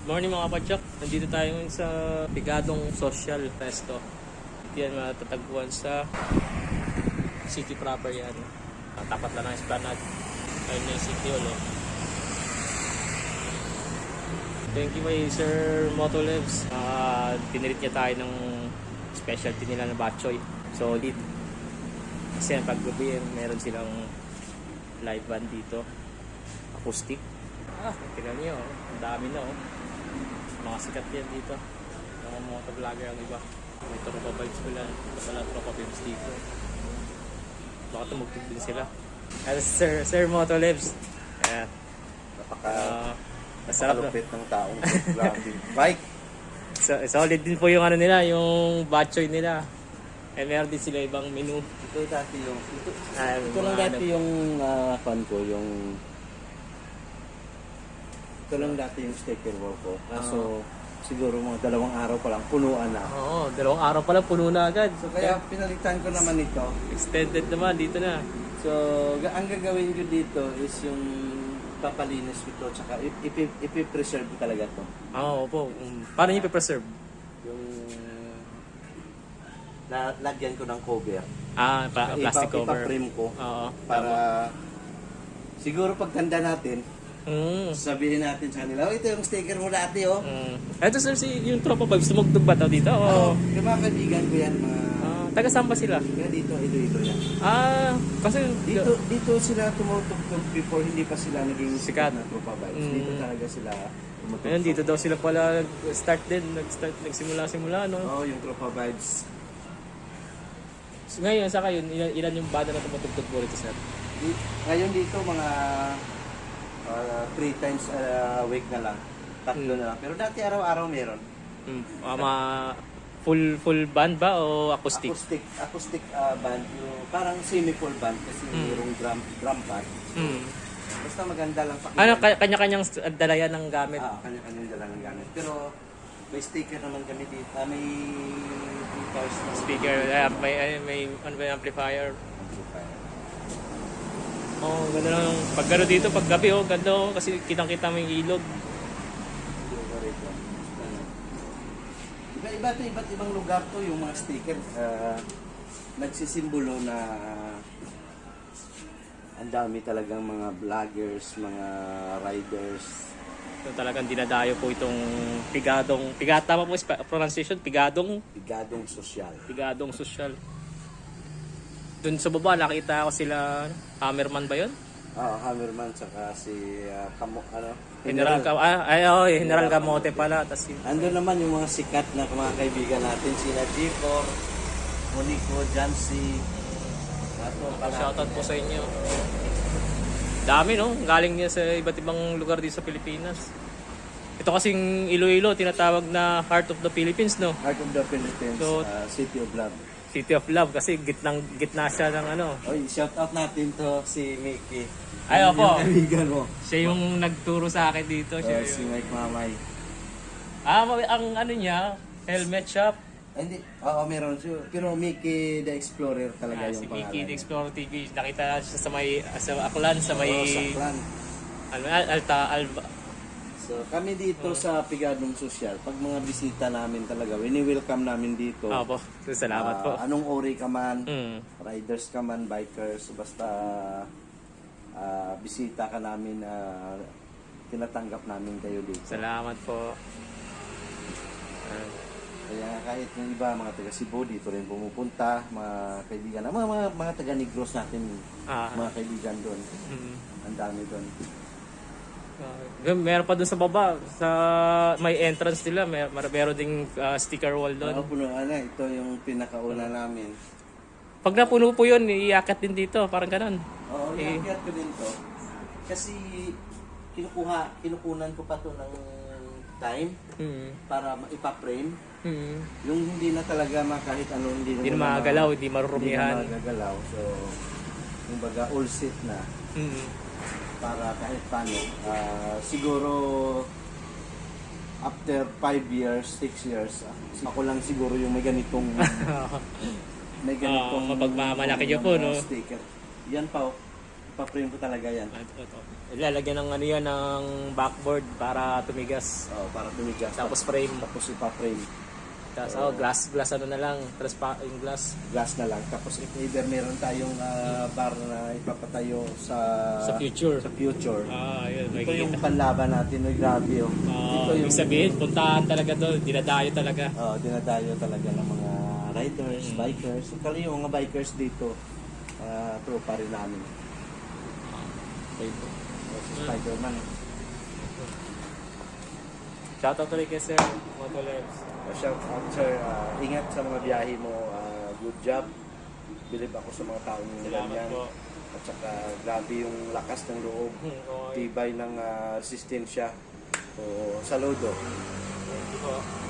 Good morning mga kapatsak. Nandito tayo ngayon sa Bigadong Social Resto. Yan matatagpuan sa city proper yan. Tapat lang ng Esplanade. Ayun na yung city hall. Thank you kay Sir Motolevs. Tinirit niya tayo ng specialty nila na batchoy. Solid. Kasi pag gabi meron silang live band dito. Acoustic. Tingnan niyo. Ang dami na mga sikat yan dito. Mga motovlogger ang iba. May tropa vibes pala. Wala tropa vibes dito. Baka tumugtog din sila. Sir Motolevs. Ayan. Napakalupit ng taong grabe. Bike. Solid din po yung ano nila, yung batchoy nila. Meron din sila ibang menu. Ito dati yung ito lang dati yung fan ko, yung ito lang dati yung sticker wall ko. Kaso siguro mga 2 araw pa lang punuan na. Oo, 2 araw pa lang puno na agad. So kaya pinalitan ko naman ito. Extended naman dito na. So ang gagawin ko dito is yung papalinis ko ito tsaka ipipreserve talaga to. Oo po. Paano niyo i-preserve? Yung lagyan ko ng cover. Plastic cover. Ipa-frame ko. Oo. Para siguro pagtanda natin, sabihin natin sa kanila, ito yung sticker mo dati, Ito sir, yung tropa vibes, tumugtog ba dito? Yung mga kaibigan ko yan, taga saan ba sila? kaya dito, Iloilo yan. Kasi Dito sila tumutugtog before hindi pa sila naging Sikat. na tropa vibes. Dito talaga sila tumutugtog. Ayun, dito daw sila pala nag-start din, nagsimula, no? Oo, yung tropa vibes. So, ngayon, sa kayo, ilan yung banda na tumutugtog po rito, sir? Ngayon dito, mga 3 times a week na lang. 3 na lang. Pero dati araw-araw meron. Full band ba o acoustic? Acoustic band. Yung parang semi-full band kasi mayroong drum pad. Basta maganda lang pakinggan. Kanya-kanyang dalayan ng gamit. Kanya-kanyang dala ng gamit. Pero may sticker naman kami dito. May guitars na Speaker, may amplifier. Ganda lang. Pag gano'n dito, pag gabi, ganda kasi kitang-kita mo yung ilog. Iba't ibang lugar to yung mga sticker. Nagsisimbolo na ang dami talagang mga vloggers, mga riders. So, talagang dinadayo po itong tama po pronunciation, Bigadong Social. Doon sa baba, nakita ko sila, Hammerman ba yun? Hammerman, saka si General Camote pala. Andun naman yung mga sikat na mga kaibigan natin, sila G4, Monico, Jancy. Shoutout po sa inyo. Dami galing niya sa iba't ibang lugar dito sa Pilipinas. Ito kasing Iloilo, tinatawag na Heart of the Philippines, no? Heart of the Philippines, So, City of Love. City of Love kasi gitna siya ng ano. Oy, shout out natin to si Mickey. Ay, opo. Yung kaibigan mo. Siya yung nagturo sa akin dito. Si Mike Mamay. Ang ano niya, helmet shop. Hindi, meron siya. Pero Mickey the Explorer talaga yung Si pangalan. Mickey the Explorer TV. Nakita siya sa Aklan, sa may Saklan. Alba. So kami dito sa Bigadong Social, pag mga bisita namin talaga, wini-welcome namin dito. Opo, salamat po. Anong ori ka man, Mm. riders ka man, bikers, basta bisita ka namin, tinatanggap namin kayo dito. Salamat po. Kaya kahit yung iba, mga taga Cebu, dito rin pumupunta, mga kaibigan, mga taga Negros natin, mga kaibigan doon. Ang dami doon. Meron pa dun sa baba, sa may entrance nila, meron ding sticker wall doon. Punuan na, ito yung pinakauna namin. Pag napuno po yun, iakit din dito, parang ganun. Oo, iakyat ko din to. Kasi kinukunan ko pa to ng time para ipa-frame. Yung hindi na talaga kahit ano, hindi na magagalaw, hindi marurumihan. Hindi na magagalaw. So, yung baga all set na. Para kahit paano. Siguro after 5 years, 6 years, ako lang siguro yung may ganitong mapagmamalaki nyo po, no? Sticker. Yan pa, Ipa-frame ko talaga yan. Ito. Ilalagyan ng ano yan, ng backboard para tumigas. Para tumigas. Tapos frame. Tapos ipa-frame. Tapos glass ano na lang. Yung glass. Glass na lang. Tapos if ever meron tayong bar na ipapatayo sa Future. Sa future. Yun. Ito yung panlaban natin. Grabe oh. Ito yung Ibig sabihin, puntahan talaga doon. Dinadayo talaga. Dinadayo talaga ng mga riders, bikers. Kali yung mga bikers dito, tropa rin namin. Si Spider-Man. Shoutout ulit kay Sir Motolebs. Shout out sir, ingat sa mga biyahe mo. Good job. Believe ako sa mga taong ganyan. po. At saka grabe yung lakas ng loob. Okay. Tibay ng resistensya. So, saludo. Thank you po.